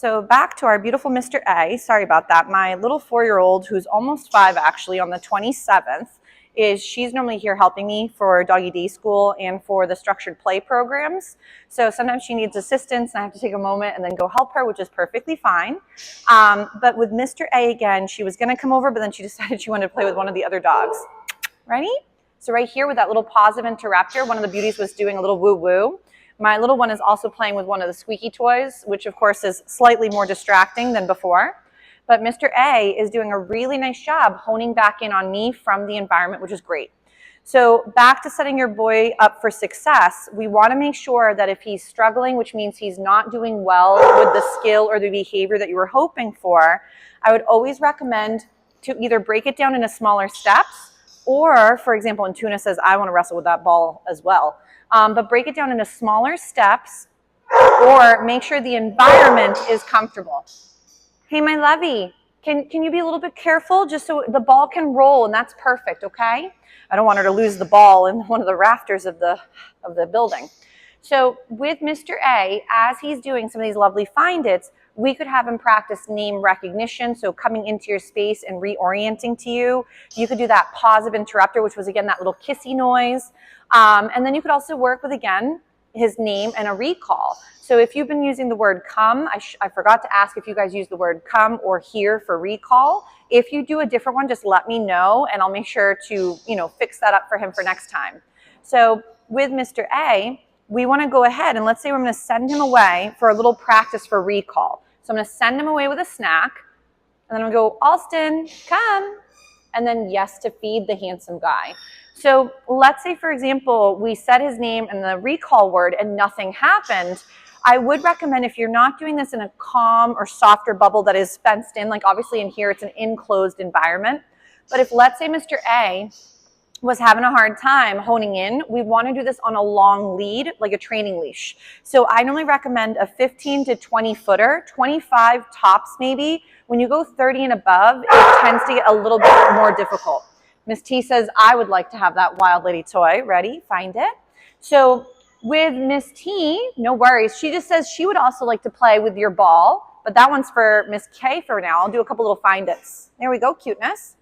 So back to our beautiful Mr. A. Sorry about that. My little 4-year-old, who's almost 5 actually, on the 27th, she's normally here helping me for doggy day school and for the structured play programs. So sometimes she needs assistance and I have to take a moment and then go help her, which is perfectly fine. But with Mr. A again, she was going to come over, but then she decided she wanted to play with one of the other dogs. Ready? So right here with that little positive interrupter, one of the beauties was doing a little woo-woo. My little one is also playing with one of the squeaky toys, which of course is slightly more distracting than before. But Mr. A is doing a really nice job honing back in on me from the environment, which is great. So back to setting your boy up for success, we want to make sure that if he's struggling, which means he's not doing well with the skill or the behavior that you were hoping for, I would always recommend to either break it down into smaller steps, or, for example, when Tuna says, I want to wrestle with that ball as well, but break it down into smaller steps, or make sure the environment is comfortable. Hey, my lovey, can you be a little bit careful just so the ball can roll, and that's perfect, okay? I don't want her to lose the ball in one of the rafters of the building. So with Mr. A, as he's doing some of these lovely find-its, we could have him practice name recognition, so coming into your space and reorienting to you. You could do that positive interrupter, which was, again, that little kissy noise. And then you could also work with, again, his name and a recall. So if you've been using the word come, I forgot to ask if you guys use the word come or here for recall. If you do a different one, just let me know, and I'll make sure to, fix that up for him for next time. So with Mr. A, we want to go ahead and let's say we're going to send him away for a little practice for recall. So I'm going to send him away with a snack, and then I'm going to go, Allston, come, and then yes to feed the handsome guy. So let's say, for example, we said his name and the recall word and nothing happened. I would recommend, if you're not doing this in a calm or softer bubble that is fenced in, like obviously in here it's an enclosed environment, but if let's say Mr. A was having a hard time honing in, we want to do this on a long lead, like a training leash. So I normally recommend a 15 to 20 footer, 25 tops maybe. When you go 30 and above, it tends to get a little bit more difficult. Miss T says, I would like to have that Wild Lady toy. Ready? Find it. So with Miss T, no worries. She just says she would also like to play with your ball, but that one's for Miss K for now. I'll do a couple little find-its. There we go, cuteness.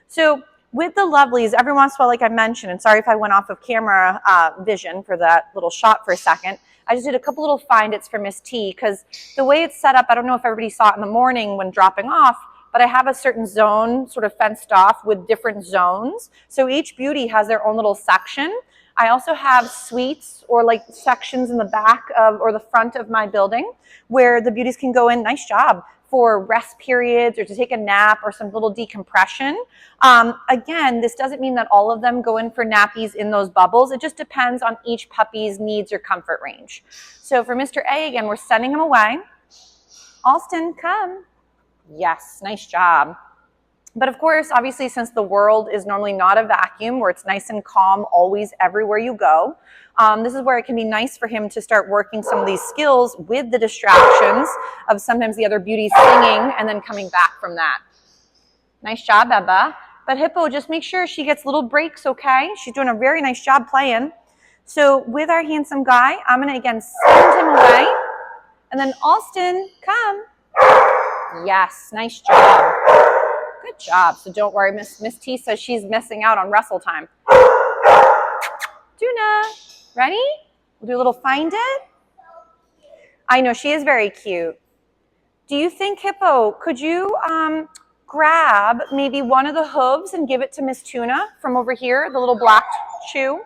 So with the lovelies, every once in a while, like I mentioned, and sorry if I went off of camera vision for that little shot for a second, I just did a couple little find-its for Miss T, because the way it's set up, I don't know if everybody saw it in the morning when dropping off, but I have a certain zone sort of fenced off with different zones. So each beauty has their own little section. I also have suites or like sections in the back of or the front of my building where the beauties can go in, nice job, for rest periods or to take a nap or some little decompression. Again, this doesn't mean that all of them go in for nappies in those bubbles. It just depends on each puppy's needs or comfort range. So for Mr. A, again, we're sending him away. Allston, come. Yes, nice job. But of course, obviously, since the world is normally not a vacuum where it's nice and calm always everywhere you go, this is where it can be nice for him to start working some of these skills with the distractions of sometimes the other beauties singing and then coming back from that. Nice job, Ebba. But Hippo, just make sure she gets little breaks, okay? She's doing a very nice job playing. So with our handsome guy, I'm going to again send him away. And then Allston, come. Yes, nice job. Good job. So don't worry, Miss T says she's missing out on wrestle time. Tuna, ready? We'll do a little find it. I know, she is very cute. Do you think, Hippo, could you grab maybe one of the hooves and give it to Miss Tuna from over here, the little black chew?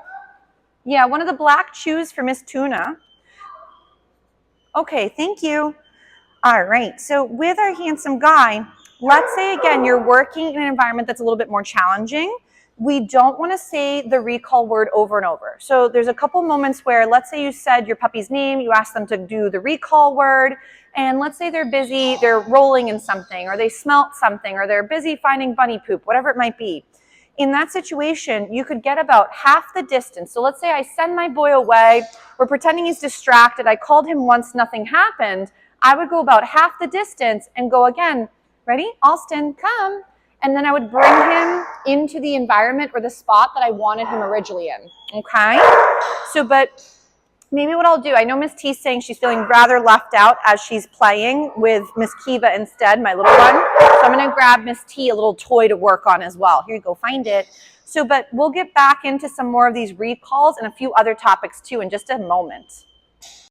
Yeah, one of the black chews for Miss Tuna. Okay, thank you. All right, so with our handsome guy, let's say, again, you're working in an environment that's a little bit more challenging. We don't want to say the recall word over and over. So there's a couple moments where, let's say you said your puppy's name, you asked them to do the recall word, and let's say they're busy, they're rolling in something, or they smelt something, or they're busy finding bunny poop, whatever it might be. In that situation, you could get about half the distance. So let's say I send my boy away, we're pretending he's distracted, I called him once, nothing happened. I would go about half the distance and go again. Ready? Allston, come. And then I would bring him into the environment or the spot that I wanted him originally in. Okay? So, but maybe what I'll do, I know Miss T's saying she's feeling rather left out as she's playing with Miss Kiva instead, my little one. So I'm going to grab Miss T a little toy to work on as well. Here you go, find it. So, but we'll get back into some more of these recalls and a few other topics too in just a moment.